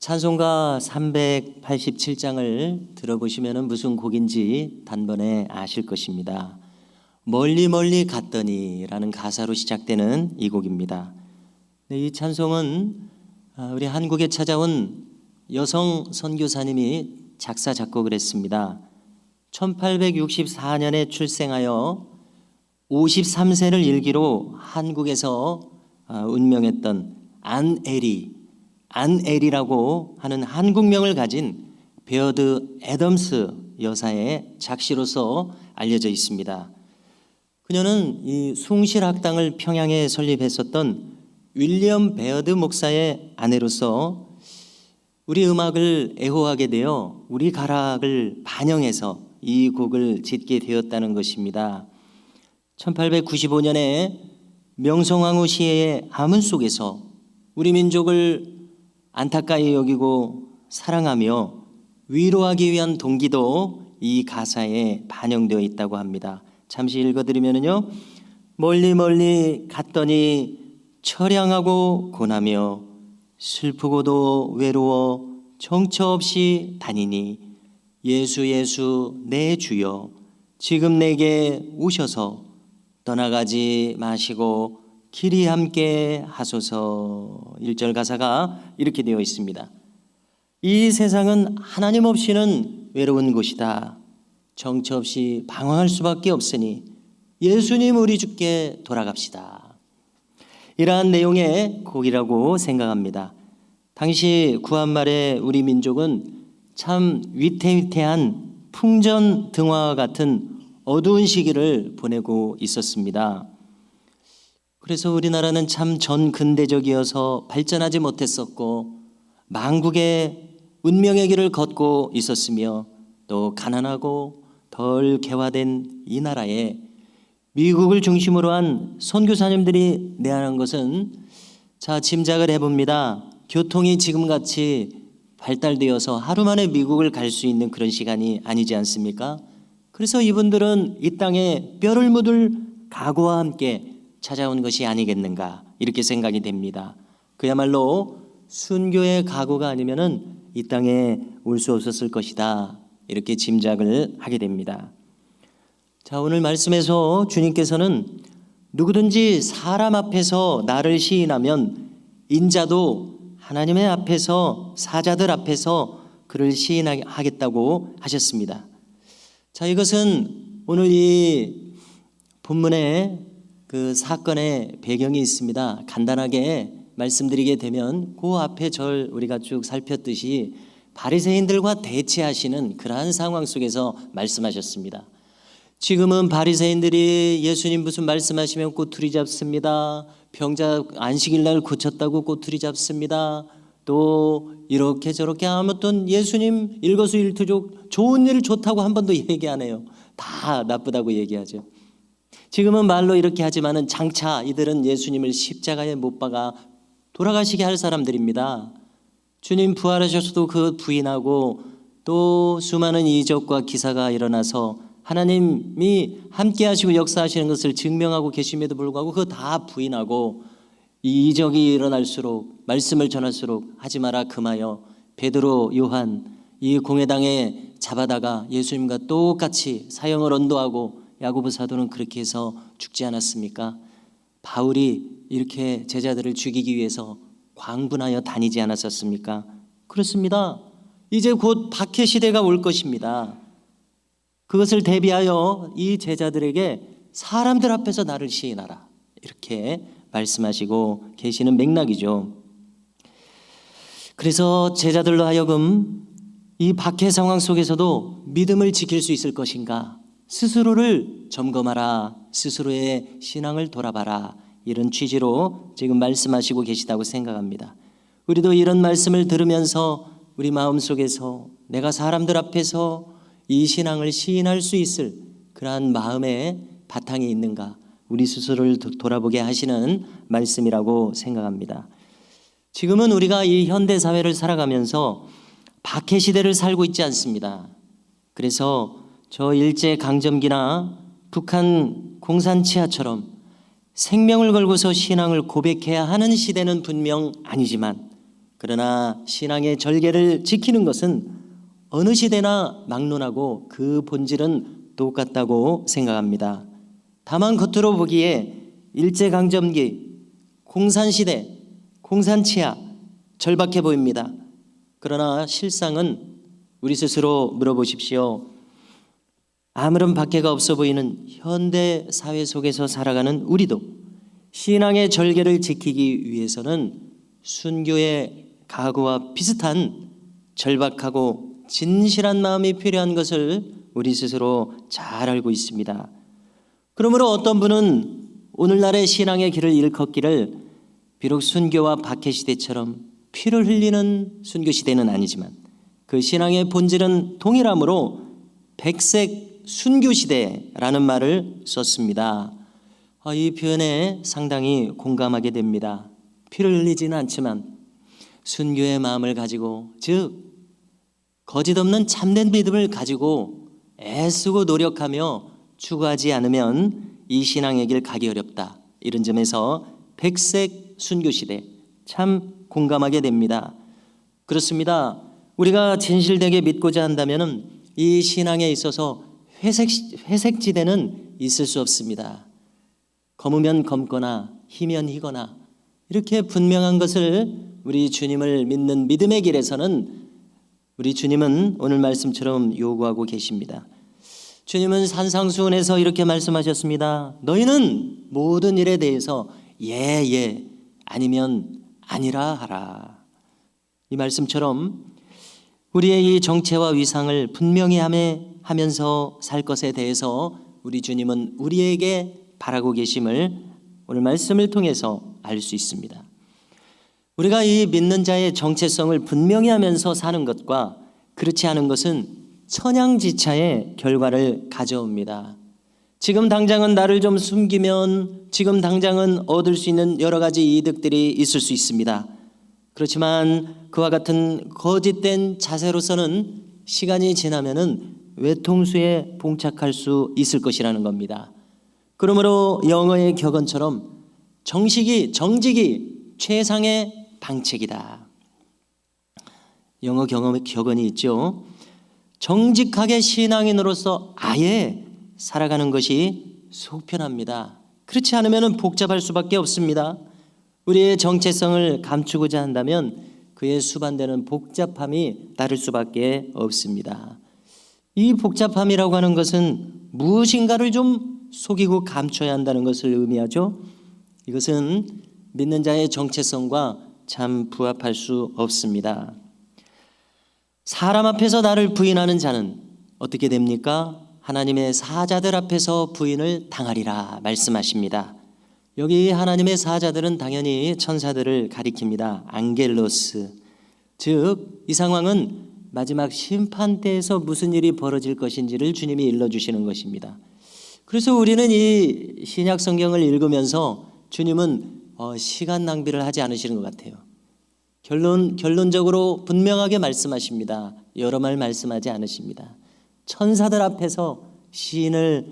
찬송가 387장을 들어보시면 무슨 곡인지 단번에 아실 것입니다. 멀리 멀리 갔더니 라는 가사로 시작되는 이 곡입니다. 이 찬송은 우리 한국에 찾아온 여성 선교사님이 작사 작곡을 했습니다. 1864년에 출생하여 53세를 일기로 한국에서 운명했던 안에리라고 하는 한국명을 가진 베어드 애덤스 여사의 작시로서 알려져 있습니다. 그녀는 이 숭실학당을 평양에 설립했었던 윌리엄 베어드 목사의 아내로서 우리 음악을 애호하게 되어 우리 가락을 반영해서 이 곡을 짓게 되었다는 것입니다. 1895년에 명성황후 시해의 암은 속에서 우리 민족을 안타까이 여기고 사랑하며 위로하기 위한 동기도 이 가사에 반영되어 있다고 합니다. 잠시 읽어드리면요, 멀리 멀리 갔더니 처량하고 고나며 슬프고도 외로워 정처 없이 다니니 예수 예수 내 주여 지금 내게 오셔서 떠나가지 마시고 길이 함께 하소서. 1절 가사가 이렇게 되어 있습니다. 이 세상은 하나님 없이는 외로운 곳이다. 정처 없이 방황할 수밖에 없으니 예수님 우리 주께 돌아갑시다. 이러한 내용의 곡이라고 생각합니다. 당시 구한말의 우리 민족은 참 위태위태한 풍전등화와 같은 어두운 시기를 보내고 있었습니다. 그래서 우리나라는 참 전근대적이어서 발전하지 못했었고 망국의 운명의 길을 걷고 있었으며 또 가난하고 덜 개화된 이 나라에 미국을 중심으로 한 선교사님들이 내한한 것은 자 짐작을 해봅니다. 교통이 지금같이 발달되어서 하루 만에 미국을 갈 수 있는 그런 시간이 아니지 않습니까? 그래서 이분들은 이 땅에 뼈를 묻을 각오와 함께 찾아온 것이 아니겠는가 이렇게 생각이 됩니다. 그야말로 순교의 각오가 아니면은 이 땅에 올 수 없었을 것이다 이렇게 짐작을 하게 됩니다. 자, 오늘 말씀에서 주님께서는 누구든지 사람 앞에서 나를 시인하면 인자도 하나님의 앞에서 사자들 앞에서 그를 시인하겠다고 하셨습니다. 자, 이것은 오늘 이 본문에 그 사건의 배경이 있습니다. 간단하게 말씀드리게 되면 그 앞에 절 우리가 쭉 살폈듯이 바리새인들과 대치하시는 그러한 상황 속에서 말씀하셨습니다. 지금은 바리새인들이 예수님 무슨 말씀하시면 꼬투리 잡습니다. 병자 안식일 날 고쳤다고 꼬투리 잡습니다. 또 이렇게 저렇게 아무튼 예수님 일거수일투족 좋은 일 좋다고 한 번도 얘기 안 해요. 다 나쁘다고 얘기하죠. 지금은 말로 이렇게 하지만은 장차 이들은 예수님을 십자가에 못 박아 돌아가시게 할 사람들입니다. 주님 부활하셔서도 그 부인하고 또 수많은 이적과 기사가 일어나서 하나님이 함께 하시고 역사하시는 것을 증명하고 계심에도 불구하고 그거 다 부인하고 이 이적이 일어날수록 말씀을 전할수록 하지 마라 금하여 베드로 요한 이 공회당에 잡아다가 예수님과 똑같이 사형을 언도하고 야고보 사도는 그렇게 해서 죽지 않았습니까? 바울이 이렇게 제자들을 죽이기 위해서 광분하여 다니지 않았었습니까? 그렇습니다. 이제 곧 박해 시대가 올 것입니다. 그것을 대비하여 이 제자들에게 사람들 앞에서 나를 시인하라 이렇게 말씀하시고 계시는 맥락이죠. 그래서 제자들로 하여금 이 박해 상황 속에서도 믿음을 지킬 수 있을 것인가? 스스로를 점검하라. 스스로의 신앙을 돌아봐라. 이런 취지로 지금 말씀하시고 계시다고 생각합니다. 우리도 이런 말씀을 들으면서 우리 마음속에서 내가 사람들 앞에서 이 신앙을 시인할 수 있을 그러한 마음의 바탕이 있는가? 우리 스스로를 돌아보게 하시는 말씀이라고 생각합니다. 지금은 우리가 이 현대사회를 살아가면서 박해 시대를 살고 있지 않습니다. 그래서 저 일제강점기나 북한 공산치하처럼 생명을 걸고서 신앙을 고백해야 하는 시대는 분명 아니지만 그러나 신앙의 절개를 지키는 것은 어느 시대나 막론하고 그 본질은 똑같다고 생각합니다. 다만 겉으로 보기에 일제강점기, 공산시대, 공산치하 절박해 보입니다. 그러나 실상은 우리 스스로 물어보십시오. 아무런 박해가 없어 보이는 현대 사회 속에서 살아가는 우리도 신앙의 절개를 지키기 위해서는 순교의 각오와 비슷한 절박하고 진실한 마음이 필요한 것을 우리 스스로 잘 알고 있습니다. 그러므로 어떤 분은 오늘날의 신앙의 길을 일컫기를 비록 순교와 박해 시대처럼 피를 흘리는 순교 시대는 아니지만 그 신앙의 본질은 동일하므로 백색 순교 시대라는 말을 썼습니다. 이 표현에 상당히 공감하게 됩니다. 피를 흘리지는 않지만 순교의 마음을 가지고, 즉 거짓 없는 참된 믿음을 가지고 애쓰고 노력하며 추구하지 않으면 이 신앙의 길 가기 어렵다. 이런 점에서 백색 순교 시대 참 공감하게 됩니다. 그렇습니다. 우리가 진실되게 믿고자 한다면 이 신앙에 있어서 회색지대는 있을 수 없습니다. 검으면 검거나 희면 희거나 이렇게 분명한 것을 우리 주님을 믿는 믿음의 길에서는 우리 주님은 오늘 말씀처럼 요구하고 계십니다. 주님은 산상수훈에서 이렇게 말씀하셨습니다. 너희는 모든 일에 대해서 예 아니면 아니라 하라. 이 말씀처럼 우리의 이 정체와 위상을 분명히 하면서 살 것에 대해서 우리 주님은 우리에게 바라고 계심을 오늘 말씀을 통해서 알 수 있습니다. 우리가 이 믿는 자의 정체성을 분명히 하면서 사는 것과 그렇지 않은 것은 천양지차의 결과를 가져옵니다. 지금 당장은 나를 좀 숨기면 지금 당장은 얻을 수 있는 여러 가지 이득들이 있을 수 있습니다. 그렇지만 그와 같은 거짓된 자세로서는 시간이 지나면은 외통수에 봉착할 수 있을 것이라는 겁니다. 그러므로 영어의 격언처럼 정직이 최상의 방책이다. 영어 격언이 있죠. 정직하게 신앙인으로서 아예 살아가는 것이 속편합니다. 그렇지 않으면 복잡할 수밖에 없습니다. 우리의 정체성을 감추고자 한다면 그의 수반되는 복잡함이 따를 수밖에 없습니다. 이 복잡함이라고 하는 것은 무엇인가를 좀 속이고 감춰야 한다는 것을 의미하죠. 이것은 믿는 자의 정체성과 참 부합할 수 없습니다. 사람 앞에서 나를 부인하는 자는 어떻게 됩니까? 하나님의 사자들 앞에서 부인을 당하리라 말씀하십니다. 여기 하나님의 사자들은 당연히 천사들을 가리킵니다. 앙겔로스. 즉 이 상황은 마지막 심판 때에서 무슨 일이 벌어질 것인지를 주님이 일러주시는 것입니다. 그래서 우리는 이 신약 성경을 읽으면서 주님은 시간 낭비를 하지 않으시는 것 같아요. 결론적으로 분명하게 말씀하십니다. 여러 말 말씀하지 않으십니다. 천사들 앞에서 시인을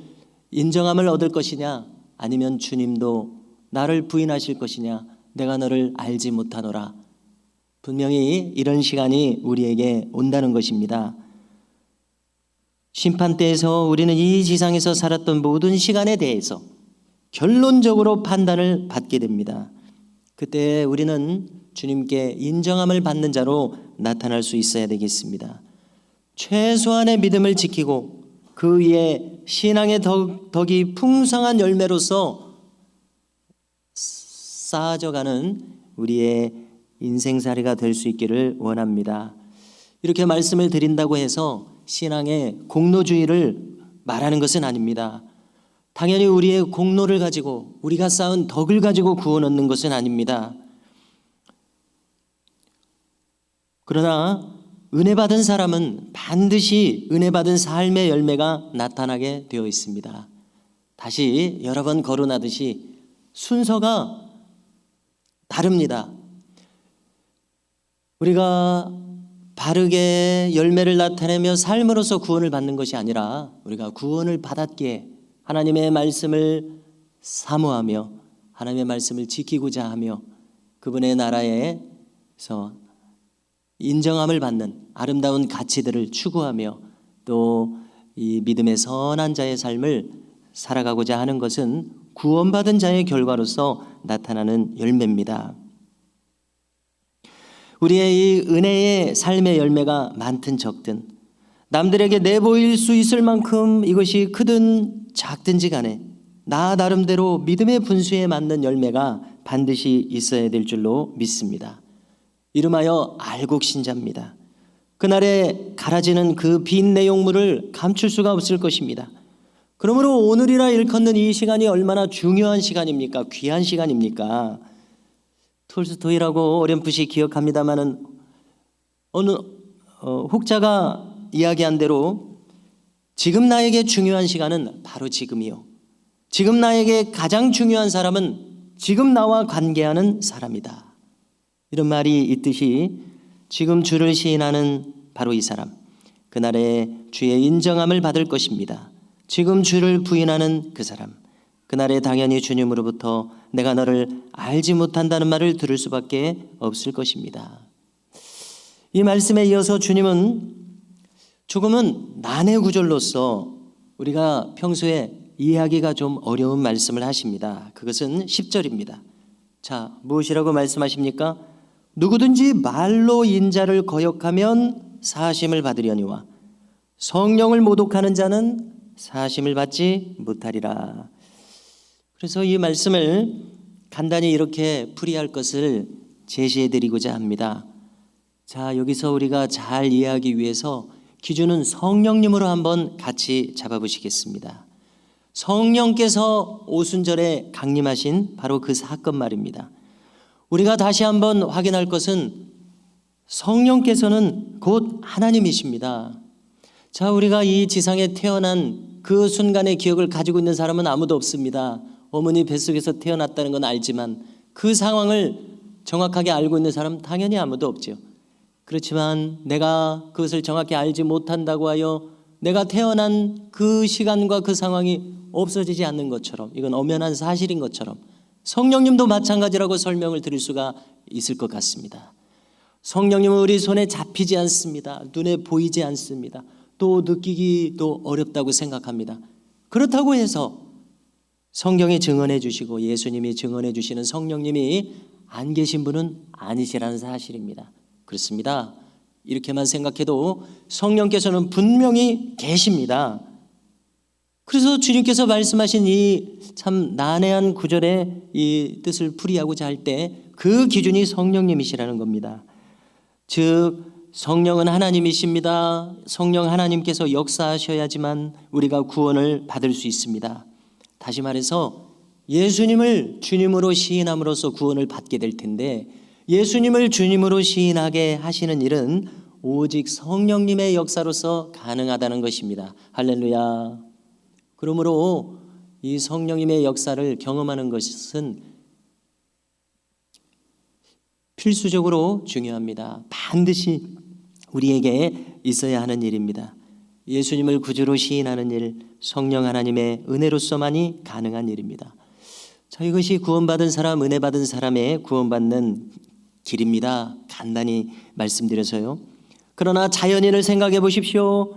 인정함을 얻을 것이냐, 아니면 주님도 나를 부인하실 것이냐, 내가 너를 알지 못하노라. 분명히 이런 시간이 우리에게 온다는 것입니다. 심판대에서 우리는 이 지상에서 살았던 모든 시간에 대해서 결론적으로 판단을 받게 됩니다. 그때 우리는 주님께 인정함을 받는 자로 나타날 수 있어야 되겠습니다. 최소한의 믿음을 지키고 그 위에 신앙의 덕이 풍성한 열매로서 쌓아져가는 우리의 인생살이가 될 수 있기를 원합니다. 이렇게 말씀을 드린다고 해서 신앙의 공로주의를 말하는 것은 아닙니다. 당연히 우리의 공로를 가지고 우리가 쌓은 덕을 가지고 구원 얻는 것은 아닙니다. 그러나 은혜 받은 사람은 반드시 은혜 받은 삶의 열매가 나타나게 되어 있습니다. 다시 여러 번 거론하듯이 순서가 다릅니다. 우리가 바르게 열매를 나타내며 삶으로서 구원을 받는 것이 아니라 우리가 구원을 받았기에 하나님의 말씀을 사모하며 하나님의 말씀을 지키고자 하며 그분의 나라에서 인정함을 받는 아름다운 가치들을 추구하며 또 이 믿음의 선한 자의 삶을 살아가고자 하는 것은 구원받은 자의 결과로서 나타나는 열매입니다. 우리의 이 은혜의 삶의 열매가 많든 적든 남들에게 내보일 수 있을 만큼 이것이 크든 작든지 간에 나 나름대로 믿음의 분수에 맞는 열매가 반드시 있어야 될 줄로 믿습니다. 이름하여 알곡신자입니다. 그날에 갈아지는 그 빈 내용물을 감출 수가 없을 것입니다. 그러므로 오늘이라 일컫는 이 시간이 얼마나 중요한 시간입니까? 귀한 시간입니까? 톨스토이라고 어렴풋이 기억합니다마는 어느 혹자가 이야기한 대로 지금 나에게 중요한 시간은 바로 지금이요. 지금 나에게 가장 중요한 사람은 지금 나와 관계하는 사람이다. 이런 말이 있듯이 지금 주를 시인하는 바로 이 사람, 그날에 주의 인정함을 받을 것입니다. 지금 주를 부인하는 그 사람, 그날에 당연히 주님으로부터 내가 너를 알지 못한다는 말을 들을 수밖에 없을 것입니다. 이 말씀에 이어서 주님은 조금은 난해 구절로서 우리가 평소에 이해하기가 좀 어려운 말씀을 하십니다. 그것은 10절입니다. 자, 무엇이라고 말씀하십니까? 누구든지 말로 인자를 거역하면 사하심을 받으려니와 성령을 모독하는 자는 사하심을 받지 못하리라. 그래서 이 말씀을 간단히 이렇게 풀이할 것을 제시해 드리고자 합니다. 자, 여기서 우리가 잘 이해하기 위해서 기준은 성령님으로 한번 같이 잡아보시겠습니다. 성령께서 오순절에 강림하신 바로 그 사건 말입니다. 우리가 다시 한번 확인할 것은 성령께서는 곧 하나님이십니다. 자, 우리가 이 지상에 태어난 그 순간의 기억을 가지고 있는 사람은 아무도 없습니다. 어머니 뱃속에서 태어났다는 건 알지만 그 상황을 정확하게 알고 있는 사람 당연히 아무도 없죠. 그렇지만 내가 그것을 정확히 알지 못한다고 하여 내가 태어난 그 시간과 그 상황이 없어지지 않는 것처럼, 이건 엄연한 사실인 것처럼 성령님도 마찬가지라고 설명을 드릴 수가 있을 것 같습니다. 성령님은 우리 손에 잡히지 않습니다. 눈에 보이지 않습니다. 또 느끼기도 어렵다고 생각합니다. 그렇다고 해서 성경이 증언해 주시고 예수님이 증언해 주시는 성령님이 안 계신 분은 아니시라는 사실입니다. 그렇습니다. 이렇게만 생각해도 성령께서는 분명히 계십니다. 그래서 주님께서 말씀하신 이 참 난해한 구절의 이 뜻을 풀이하고자 할 때 그 기준이 성령님이시라는 겁니다. 즉 성령은 하나님이십니다. 성령 하나님께서 역사하셔야지만 우리가 구원을 받을 수 있습니다. 다시 말해서 예수님을 주님으로 시인함으로써 구원을 받게 될 텐데 예수님을 주님으로 시인하게 하시는 일은 오직 성령님의 역사로서 가능하다는 것입니다. 할렐루야. 그러므로 이 성령님의 역사를 경험하는 것은 필수적으로 중요합니다. 반드시 우리에게 있어야 하는 일입니다. 예수님을 구주로 시인하는 일, 성령 하나님의 은혜로서만이 가능한 일입니다. 자, 이것이 구원받은 사람, 은혜 받은 사람의 구원받는 길입니다. 간단히 말씀드려서요. 그러나 자연인을 생각해 보십시오.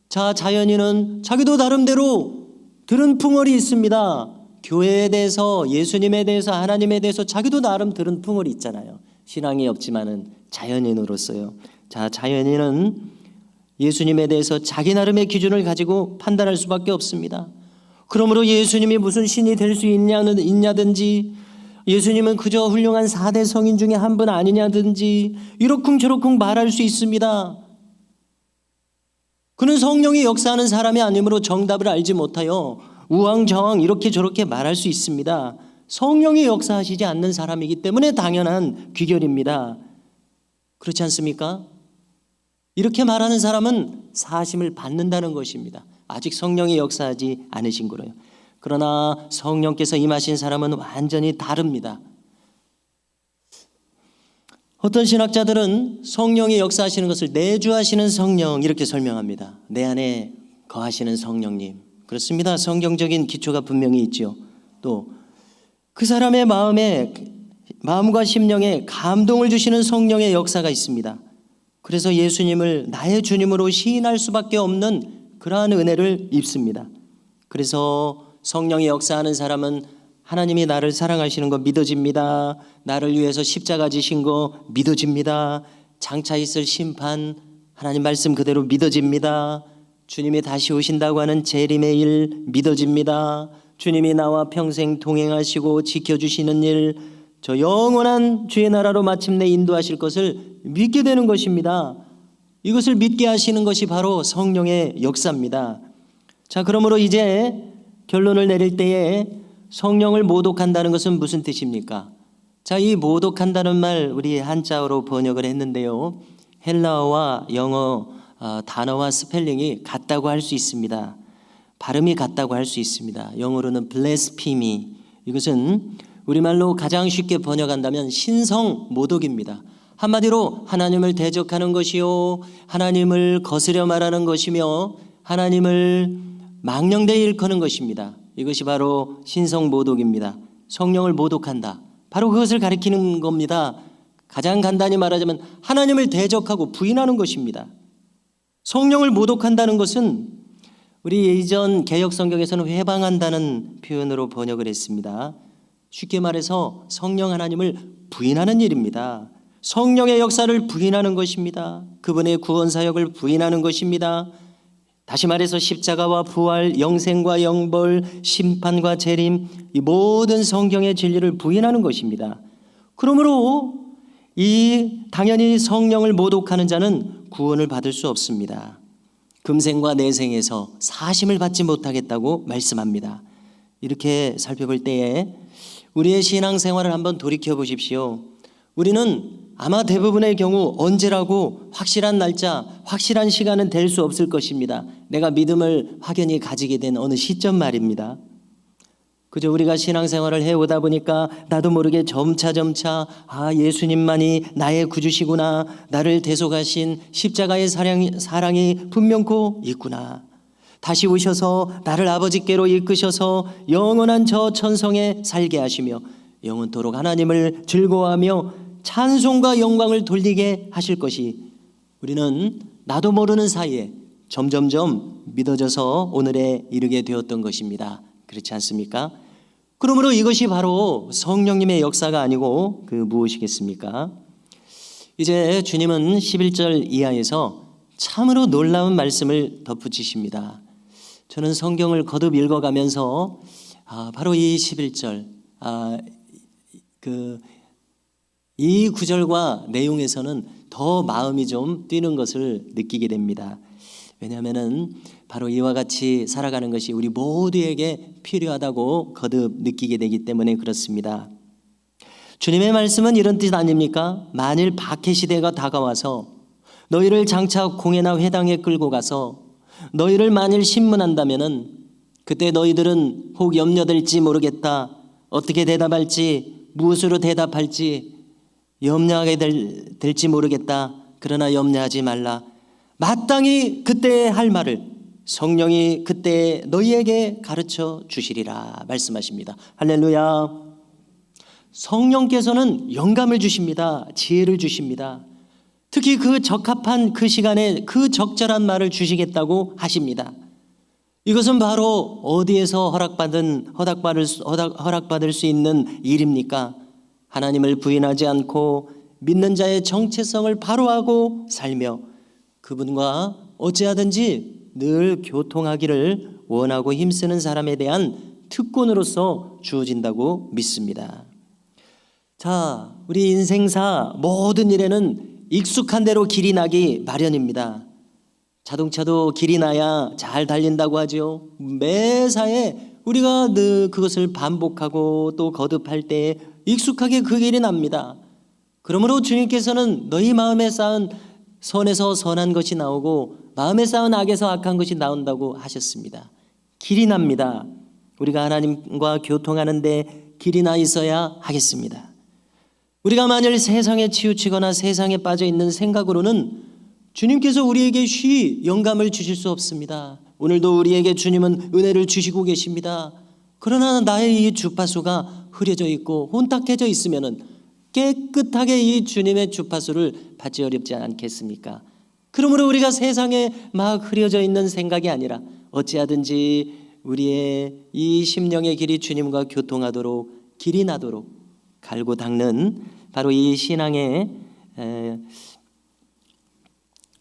자, 자연인은 자기도 나름대로 들은 풍월이 있습니다. 교회에 대해서, 예수님에 대해서, 하나님에 대해서 자기도 나름 들은 풍월이 있잖아요. 신앙이 없지만은 자연인으로서요. 자, 자연인은 예수님에 대해서 자기 나름의 기준을 가지고 판단할 수밖에 없습니다. 그러므로 예수님이 무슨 신이 될 수 있냐든지, 예수님은 그저 훌륭한 4대 성인 중에 한 분 아니냐든지 이러쿵저러쿵 말할 수 있습니다. 그는 성령이 역사하는 사람이 아니므로 정답을 알지 못하여 우왕좌왕 이렇게 저렇게 말할 수 있습니다. 성령이 역사하시지 않는 사람이기 때문에 당연한 귀결입니다. 그렇지 않습니까? 이렇게 말하는 사람은 사심을 받는다는 것입니다. 아직 성령이 역사하지 않으신 거로요. 그러나 성령께서 임하신 사람은 완전히 다릅니다. 어떤 신학자들은 성령이 역사하시는 것을 내주하시는 성령 이렇게 설명합니다. 내 안에 거하시는 성령님. 그렇습니다. 성경적인 기초가 분명히 있죠. 또 그 사람의 마음과 심령에 감동을 주시는 성령의 역사가 있습니다. 그래서 예수님을 나의 주님으로 시인할 수밖에 없는 그러한 은혜를 입습니다. 그래서 성령이 역사하는 사람은 하나님이 나를 사랑하시는 거 믿어집니다. 나를 위해서 십자가 지신 거 믿어집니다. 장차 있을 심판 하나님 말씀 그대로 믿어집니다. 주님이 다시 오신다고 하는 재림의 일 믿어집니다. 주님이 나와 평생 동행하시고 지켜주시는 일, 저 영원한 주의 나라로 마침내 인도하실 것을 믿게 되는 것입니다. 이것을 믿게 하시는 것이 바로 성령의 역사입니다. 자, 그러므로 이제 결론을 내릴 때에 성령을 모독한다는 것은 무슨 뜻입니까? 자, 이 모독한다는 말 우리 한자어로 번역을 했는데요. 헬라어와 영어 단어와 스펠링이 같다고 할 수 있습니다. 발음이 같다고 할 수 있습니다. 영어로는 blasphemy. 이것은 우리말로 가장 쉽게 번역한다면 신성 모독입니다. 한마디로 하나님을 대적하는 것이요, 하나님을 거스려 말하는 것이며 하나님을 망령되이 일컫는 것입니다. 이것이 바로 신성 모독입니다. 성령을 모독한다. 바로 그것을 가리키는 겁니다. 가장 간단히 말하자면 하나님을 대적하고 부인하는 것입니다. 성령을 모독한다는 것은 우리 예전 개역 성경에서는 회방한다는 표현으로 번역을 했습니다. 쉽게 말해서 성령 하나님을 부인하는 일입니다. 성령의 역사를 부인하는 것입니다. 그분의 구원 사역을 부인하는 것입니다. 다시 말해서 십자가와 부활, 영생과 영벌, 심판과 재림, 이 모든 성경의 진리를 부인하는 것입니다. 그러므로 당연히 성령을 모독하는 자는 구원을 받을 수 없습니다. 금생과 내생에서 사심을 받지 못하겠다고 말씀합니다. 이렇게 살펴볼 때에 우리의 신앙생활을 한번 돌이켜 보십시오. 우리는 아마 대부분의 경우 언제라고 확실한 날짜, 확실한 시간은 될 수 없을 것입니다. 내가 믿음을 확연히 가지게 된 어느 시점 말입니다. 그저 우리가 신앙생활을 해오다 보니까 나도 모르게 점차 예수님만이 나의 구주시구나, 나를 대속하신 십자가의 사랑이 분명코 있구나, 다시 오셔서 나를 아버지께로 이끄셔서 영원한 저 천성에 살게 하시며 영원토록 하나님을 즐거워하며 찬송과 영광을 돌리게 하실 것이 우리는 나도 모르는 사이에 점점점 믿어져서 오늘에 이르게 되었던 것입니다. 그렇지 않습니까? 그러므로 이것이 바로 성령님의 역사가 아니고 그 무엇이겠습니까? 이제 주님은 11절 이하에서 참으로 놀라운 말씀을 덧붙이십니다. 저는 성경을 거듭 읽어가면서 바로 이 11절 이 구절과 내용에서는 더 마음이 좀 뛰는 것을 느끼게 됩니다. 왜냐하면은 바로 이와 같이 살아가는 것이 우리 모두에게 필요하다고 거듭 느끼게 되기 때문에 그렇습니다. 주님의 말씀은 이런 뜻 아닙니까? 만일 박해 시대가 다가와서 너희를 장차 공회나 회당에 끌고 가서 너희를 만일 신문한다면은 그때 너희들은 혹 염려될지 모르겠다. 어떻게 대답할지, 무엇으로 대답할지 염려하게 될지 모르겠다. 그러나 염려하지 말라. 마땅히 그때 할 말을 성령이 그때 너희에게 가르쳐 주시리라 말씀하십니다. 할렐루야. 성령께서는 영감을 주십니다. 지혜를 주십니다. 특히 그 적합한 그 시간에 그 적절한 말을 주시겠다고 하십니다. 이것은 바로 어디에서 허락받을 수 있는 일입니까? 하나님을 부인하지 않고 믿는 자의 정체성을 바로하고 살며 그분과 어찌하든지 늘 교통하기를 원하고 힘쓰는 사람에 대한 특권으로서 주어진다고 믿습니다. 자, 우리 인생사 모든 일에는 익숙한 대로 길이 나기 마련입니다. 자동차도 길이 나야 잘 달린다고 하죠. 매사에 우리가 늘 그것을 반복하고 또 거듭할 때 익숙하게 그 길이 납니다. 그러므로 주님께서는 너희 마음에 쌓은 선에서 선한 것이 나오고 마음에 쌓은 악에서 악한 것이 나온다고 하셨습니다. 길이 납니다. 우리가 하나님과 교통하는데 길이 나 있어야 하겠습니다. 우리가 만일 세상에 치우치거나 세상에 빠져 있는 생각으로는 주님께서 우리에게 쉬 영감을 주실 수 없습니다. 오늘도 우리에게 주님은 은혜를 주시고 계십니다. 그러나 나의 이 주파수가 흐려져 있고 혼탁해져 있으면은 깨끗하게 이 주님의 주파수를 받지 어렵지 않겠습니까? 그러므로 우리가 세상에 막 흐려져 있는 생각이 아니라 어찌하든지 우리의 이 심령의 길이 주님과 교통하도록 길이 나도록 갈고 닦는 바로 이 신앙의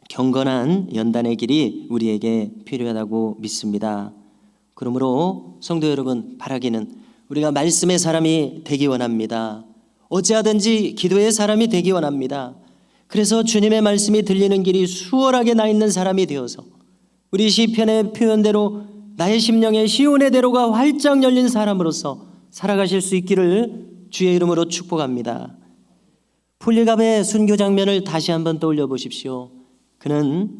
경건한 연단의 길이 우리에게 필요하다고 믿습니다. 그러므로 성도 여러분, 바라기는 우리가 말씀의 사람이 되기 원합니다. 어찌하든지 기도의 사람이 되기 원합니다. 그래서 주님의 말씀이 들리는 길이 수월하게 나 있는 사람이 되어서 우리 시편의 표현대로 나의 심령에 시온의 대로가 활짝 열린 사람으로서 살아가실 수 있기를 주의 이름으로 축복합니다. 폴리갑의 순교 장면을 다시 한번 떠올려 보십시오. 그는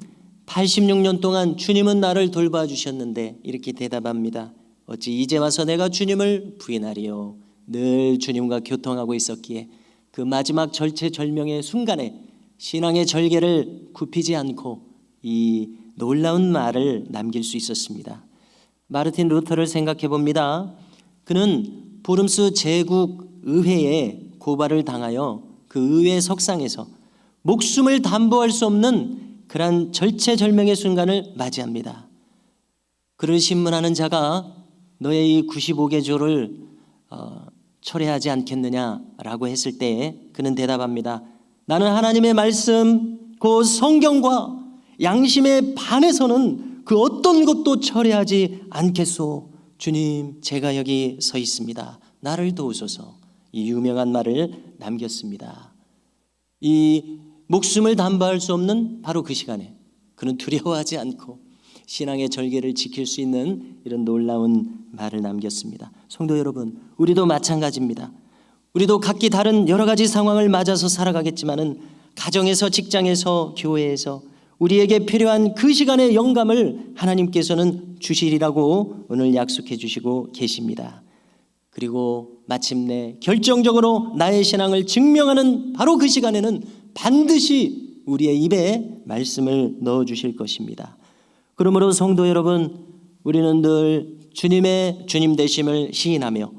86년 동안 주님은 나를 돌봐주셨는데 이렇게 대답합니다. 어찌 이제 와서 내가 주님을 부인하리요. 늘 주님과 교통하고 있었기에 그 마지막 절체절명의 순간에 신앙의 절개를 굽히지 않고 이 놀라운 말을 남길 수 있었습니다. 마르틴 루터를 생각해 봅니다. 그는 보름스 제국 의회에 고발을 당하여 그 의회 석상에서 목숨을 담보할 수 없는 그러한 절체절명의 순간을 맞이합니다. 그를 신문하는 자가 너의 이 95개 조를 철회하지 않겠느냐라고 했을 때 그는 대답합니다. 나는 하나님의 말씀, 그 성경과 양심에 반해서는 그 어떤 것도 철회하지 않겠소. 주님, 제가 여기 서 있습니다. 나를 도우소서. 이 유명한 말을 남겼습니다. 이 목숨을 담보할 수 없는 바로 그 시간에 그는 두려워하지 않고 신앙의 절개를 지킬 수 있는 이런 놀라운 말을 남겼습니다. 성도 여러분, 우리도 마찬가지입니다. 우리도 각기 다른 여러 가지 상황을 맞아서 살아가겠지만은 가정에서, 직장에서, 교회에서 우리에게 필요한 그 시간의 영감을 하나님께서는 주시리라고 오늘 약속해 주시고 계십니다. 그리고 마침내 결정적으로 나의 신앙을 증명하는 바로 그 시간에는 반드시 우리의 입에 말씀을 넣어 주실 것입니다. 그러므로 성도 여러분, 우리는 늘 주님의 주님 되심을 시인하며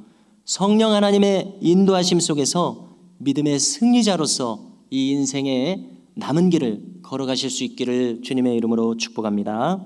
성령 하나님의 인도하심 속에서 믿음의 승리자로서 이 인생의 남은 길을 걸어가실 수 있기를 주님의 이름으로 축복합니다.